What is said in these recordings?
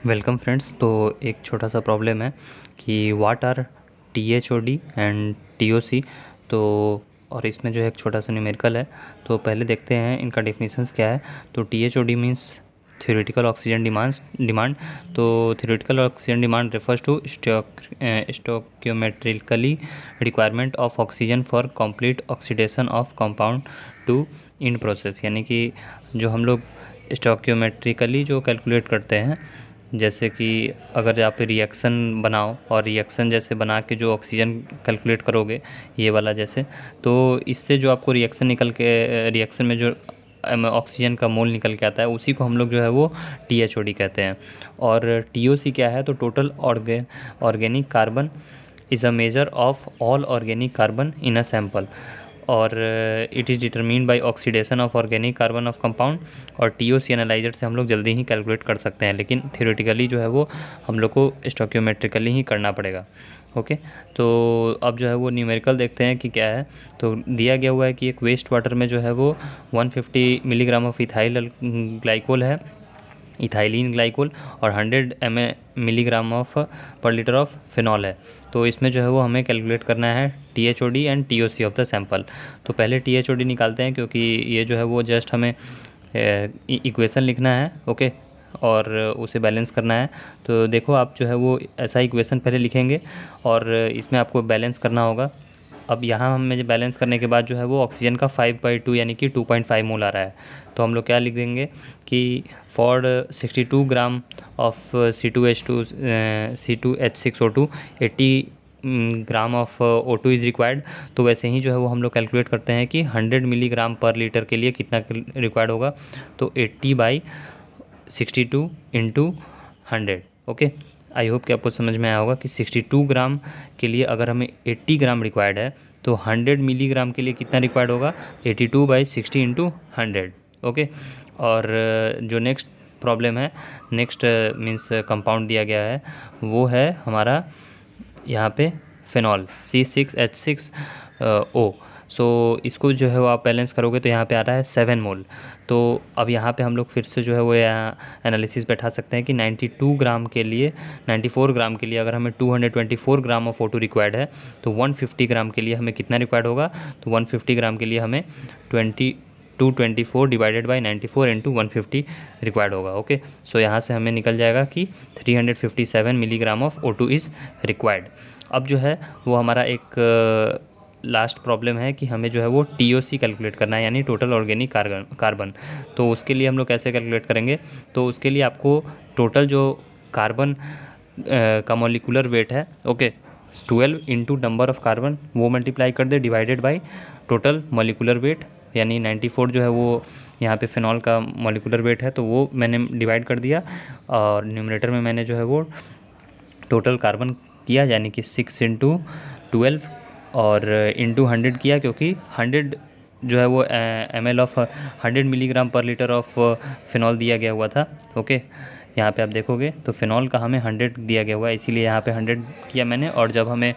Welcome friends. तो एक छोटा सा प्रॉब्लम है कि what are THOD and TOC। तो और इसमें जो है एक छोटा सा न्यूमेरिकल है। तो पहले देखते हैं इनका डेफिनेशंस क्या है। तो THOD means theoretical oxygen demand. तो theoretical oxygen demand refers to stoichiometrically requirement of oxygen for complete oxidation of compound to in process. यानी कि जो हम लोग स्टोक्योमेट्रिकली जो कैलकुलेट करते हैं, जैसे कि अगर आप रिएक्शन बनाओ और रिएक्शन जैसे बना के जो ऑक्सीजन कैलकुलेट करोगे ये वाला जैसे, तो इससे जो आपको रिएक्शन निकल के रिएक्शन में जो ऑक्सीजन का मोल निकल के आता है उसी को हम लोग जो है वो THOD कहते हैं। और TOC क्या है? तो total organic carbon is a measure of all organic carbon in a sample, और it is determined by oxidation of organic carbon of compound. और TOC एनालाइजर से हम लोग जल्दी ही कैलकुलेट कर सकते हैं, लेकिन थ्योरेटिकली जो है वो हम लोग को स्टोक्योमेट्रिकली ही करना पड़ेगा। ओके, तो अब जो है वो न्यूमेरिकल देखते हैं कि क्या है। तो दिया गया हुआ है कि एक वेस्ट वाटर में जो है वो 150 मिलीग्राम ऑफ इथाइल ग्लाइकोल है, इथाइलिन ग्लाइकोल, और 100 मिलीग्राम ऑफ पर लीटर ऑफ फिनॉल है। तो इसमें जो है वो हमें कैलकुलेट करना है THOD and TOC of the sample. तो पहले THOD निकालते हैं, क्योंकि ये जो है वो जस्ट हमें इक्वेशन लिखना है। ओके, और उसे बैलेंस करना है। तो देखो आप जो है वो ऐसा इक्वेशन पहले लिखेंगे और इसमें आपको बैलेंस करना होगा। अब यहाँ हमें बैलेंस करने के बाद जो है वो ऑक्सीजन का 5/2 यानी कि 2.5 मोल आ रहा है। तो हम लोग क्या लिख देंगे कि for 62 gram of C2H6O2 80 gram of O2 is required. तो वैसे ही जो है वो हम लोग कैलकुलेट करते हैं कि 100 मिलीग्राम पर लीटर के लिए कितना रिक्वायर्ड होगा। तो 80/62 इंटू 100। ओके, आई होप कि आपको समझ में आया होगा कि 62 ग्राम के लिए अगर हमें 80 ग्राम रिक्वायर्ड है तो 100 मिलीग्राम के लिए कितना रिक्वायर्ड होगा? 82/60 इंटू 100। ओके, और जो नेक्स्ट प्रॉब्लम है, नेक्स्ट मीन्स कंपाउंड दिया गया है, वो है हमारा यहाँ पे फिनॉल C6H6O। सो इसको जो है वो आप बैलेंस करोगे तो यहाँ पे आ रहा है 7 मोल। तो अब यहाँ पे हम लोग फिर से जो है वो यहाँ एनालिसिस बैठा सकते हैं कि 94 ग्राम के लिए अगर हमें 224 ग्राम ऑफ O2 रिक्वायर्ड है तो 150 ग्राम के लिए हमें कितना रिक्वायर्ड होगा? तो 150 ग्राम के लिए हमें 224 डिवाइडेड बाई 94 इंटू 150 रिक्वायर्ड होगा। ओके, सो यहाँ से हमें निकल जाएगा कि 357 milligram of O2 is required. अब जो है वो हमारा एक लास्ट प्रॉब्लम है कि हमें जो है वो TOC कैलकुलेट करना है, यानी टोटल ऑर्गेनिक कार्बन। तो उसके लिए हम लोग कैसे कैलकुलेट करेंगे? तो उसके लिए आपको टोटल जो कार्बन का मॉलिक्यूलर वेट है, okay, 12 into number of carbon वो मल्टीप्लाई कर they divided by total molecular weight, यानी 94 जो है वो यहाँ पे फिनॉल का मॉलिक्यूलर वेट है तो वो मैंने डिवाइड कर दिया, और न्यूमरेटर में मैंने जो है वो टोटल कार्बन किया, यानी कि 6 इंटू 12 और इंटू 100 किया, क्योंकि 100 जो है वो ml ऑफ 100 मिलीग्राम पर लीटर ऑफ फिनॉल दिया गया हुआ था। ओके, यहाँ पे आप देखोगे तो फिनॉल का हमें 100 दिया गया हुआ है, इसीलिए यहाँ पे 100 किया मैंने। और जब हमें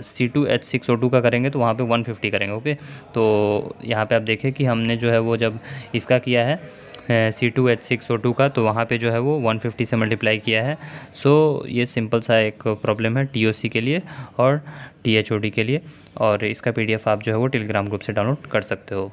C2H6O2 का करेंगे तो वहाँ पे 150 करेंगे। ओके, तो यहाँ पे आप देखें कि हमने जो है वो जब इसका किया है C2H6O2 का, तो वहाँ पे जो है वो 150 से मल्टीप्लाई किया है। सो ये सिंपल सा एक प्रॉब्लम है TOC के लिए और THOD के लिए, और इसका PDF आप जो है वो टेलीग्राम ग्रुप से डाउनलोड कर सकते हो।